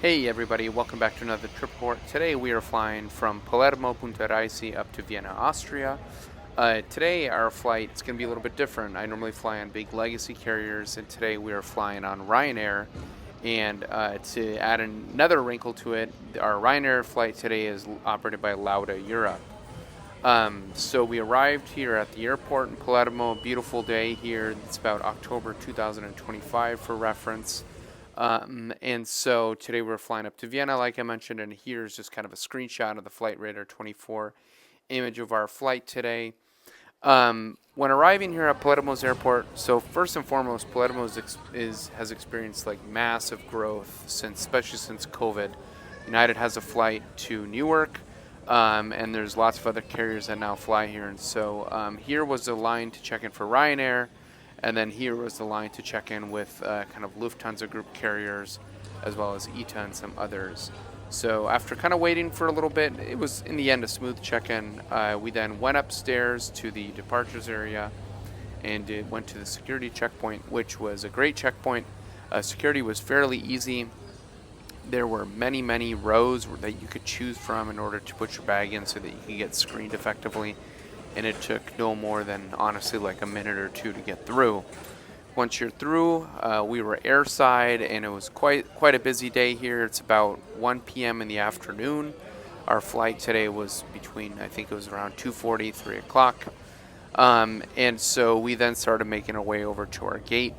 Hey everybody, welcome back to another trip report. Today we are flying from Palermo, Punta Raisi up to Vienna, Austria. Today our flight is going to be a little bit different. I normally fly on big legacy carriers, and today we are flying on Ryanair. And to add another wrinkle to it, our Ryanair flight today is operated by Lauda Europe. So we arrived here at the airport in Palermo. Beautiful day here. It's about October 2025 for reference. And so today we're flying up to Vienna, like I mentioned, and here's just kind of a screenshot of the Flight Radar 24 image of our flight today. When arriving here at Palermo's airport, so first and foremost, Palermo has experienced like massive growth especially since COVID. United has a flight to Newark, and there's lots of other carriers that now fly here. And so here was the line to check in for Ryanair. And then here was the line to check in with kind of Lufthansa group carriers, as well as ITA and some others. So after kind of waiting for a little bit, it was in the end a smooth check-in. We then went upstairs to the departures area and went to the security checkpoint, which was a great checkpoint. Security was fairly easy. There were many, many rows that you could choose from in order to put your bag in so that you could get screened effectively. And it took no more than, honestly, like a minute or two to get through. Once you're through, we were airside, and it was quite a busy day here. It's about 1 p.m. in the afternoon. Our flight today was between, I think it was around 2:40, 3 o'clock. And so we then started making our way over to our gate.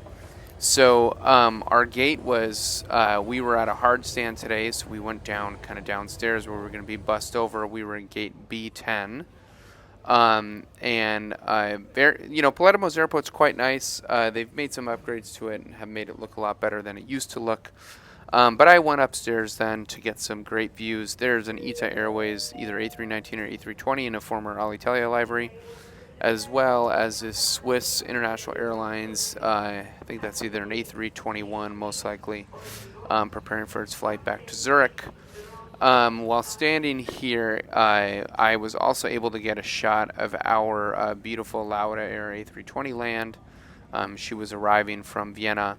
So our gate was, we were at a hard stand today, so we went down kind of downstairs where we were going to be bussed over. We were in gate B10. Palermo's airport's quite nice. They've made some upgrades to it and have made it look a lot better than it used to look. But I went upstairs then to get some great views. There's an ITA Airways, either A319 or A320 in a former Alitalia livery, as well as this Swiss International Airlines. I think that's either an A321, most likely, preparing for its flight back to Zurich. While standing here, I was also able to get a shot of our beautiful Lauda Air A320 land. She was arriving from Vienna,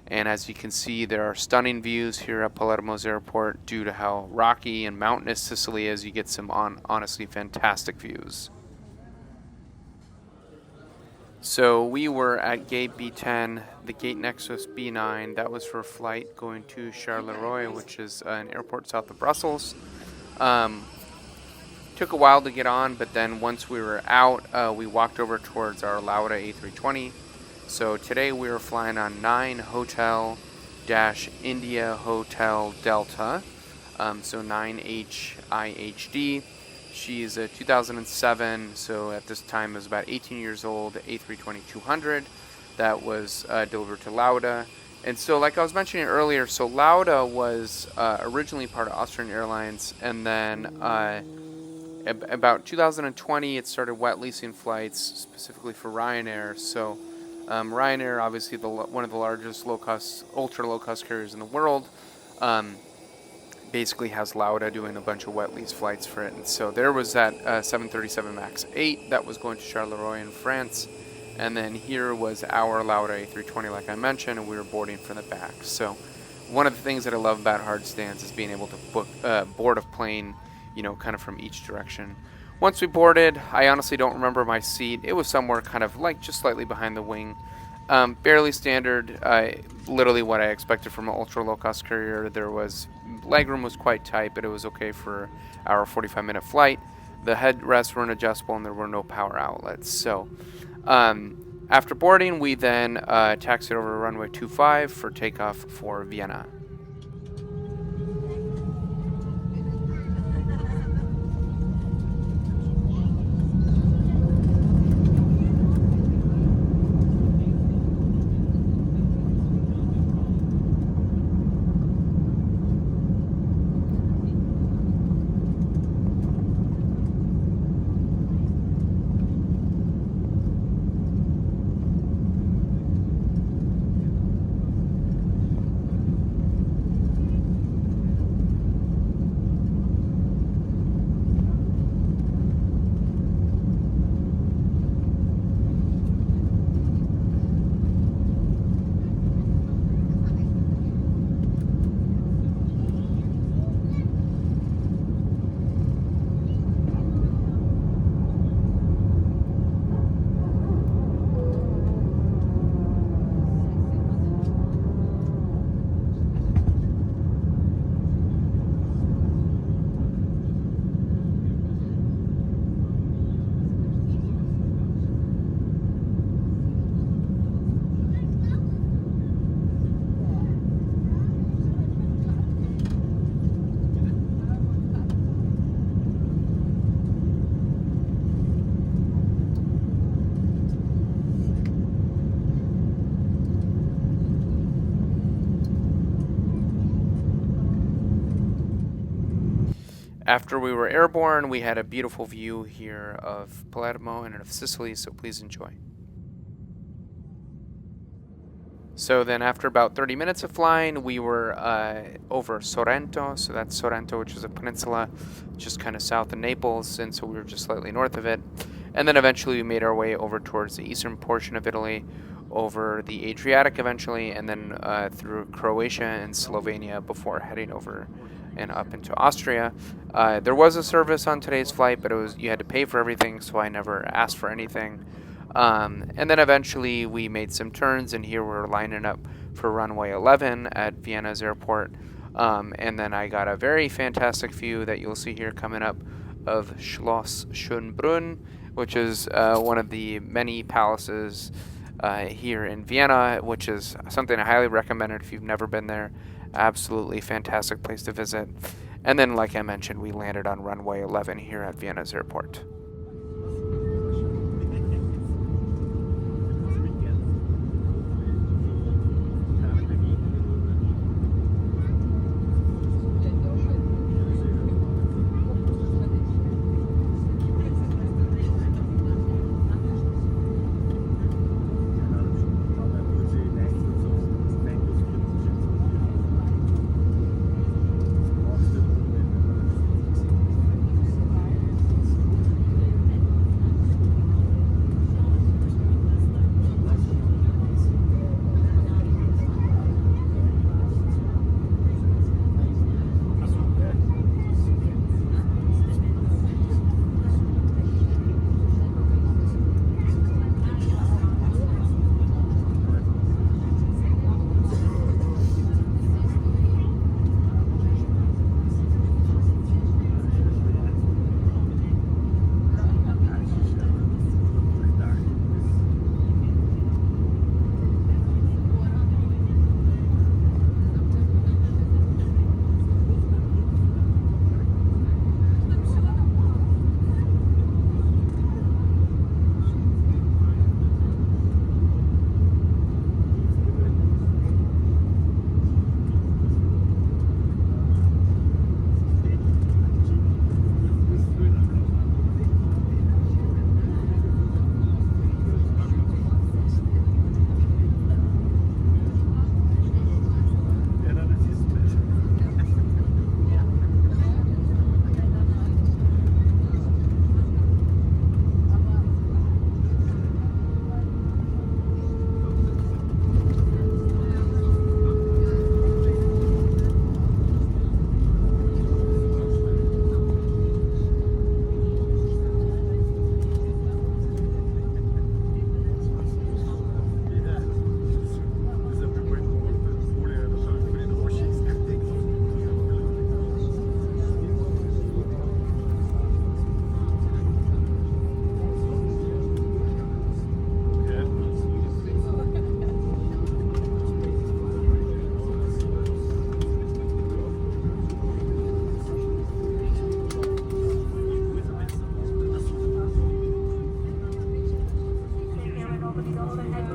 and as you can see, there are stunning views here at Palermo's airport due to how rocky and mountainous Sicily is. You get some honestly fantastic views. So we were at gate B10, the gate next to us B9. That was for a flight going to Charleroi, which is an airport south of Brussels. Took a while to get on, but then once we were out, we walked over towards our Lauda A320. So today we were flying on 9 Hotel-India Hotel Delta, so 9HIHD. She's a 2007, so at this time was about 18 years old, A320-200 that was delivered to Lauda. And so like I was mentioning earlier, so Lauda was originally part of Austrian Airlines, and then about 2020 it started wet leasing flights specifically for Ryanair. So Ryanair, obviously one of the largest ultra low-cost carriers in the world, basically has Lauda doing a bunch of wet lease flights for it. And so there was that 737 MAX 8 that was going to Charleroi in France, and then here was our Lauda A320, like I mentioned, and we were boarding from the back. So one of the things that I love about hard stands is being able to board a plane, kind of from each direction. Once we boarded, I honestly don't remember my seat. It was somewhere kind of like just slightly behind the wing. Barely standard, literally what I expected from an ultra low-cost carrier. Legroom was quite tight, but it was okay for our 45-minute flight. The headrests weren't adjustable, and there were no power outlets. So after boarding, we then taxied over to runway 25 for takeoff for Vienna. After we were airborne, we had a beautiful view here of Palermo and of Sicily, so please enjoy. So then after about 30 minutes of flying, we were over Sorrento. So that's Sorrento, which is a peninsula just kind of south of Naples, and so we were just slightly north of it. And then eventually we made our way over towards the eastern portion of Italy, over the Adriatic eventually, and then through Croatia and Slovenia before heading over and up into Austria. There was a service on today's flight, but you had to pay for everything, so I never asked for anything. And then eventually we made some turns, and here we're lining up for runway 11 at Vienna's airport. And then I got a very fantastic view that you'll see here coming up of Schloss Schönbrunn, which is one of the many palaces here in Vienna, which is something I highly recommend if you've never been there. Absolutely fantastic place to visit. And then, like I mentioned, we landed on runway 11 here at Vienna's airport.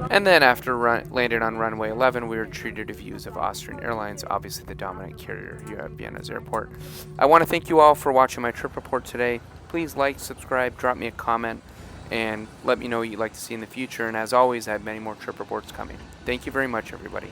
And then after landing on runway 11, we were treated to views of Austrian Airlines, obviously the dominant carrier here at Vienna's airport. I want to thank you all for watching my trip report today. Please like, subscribe, drop me a comment, and let me know what you'd like to see in the future. And as always, I have many more trip reports coming. Thank you very much, everybody.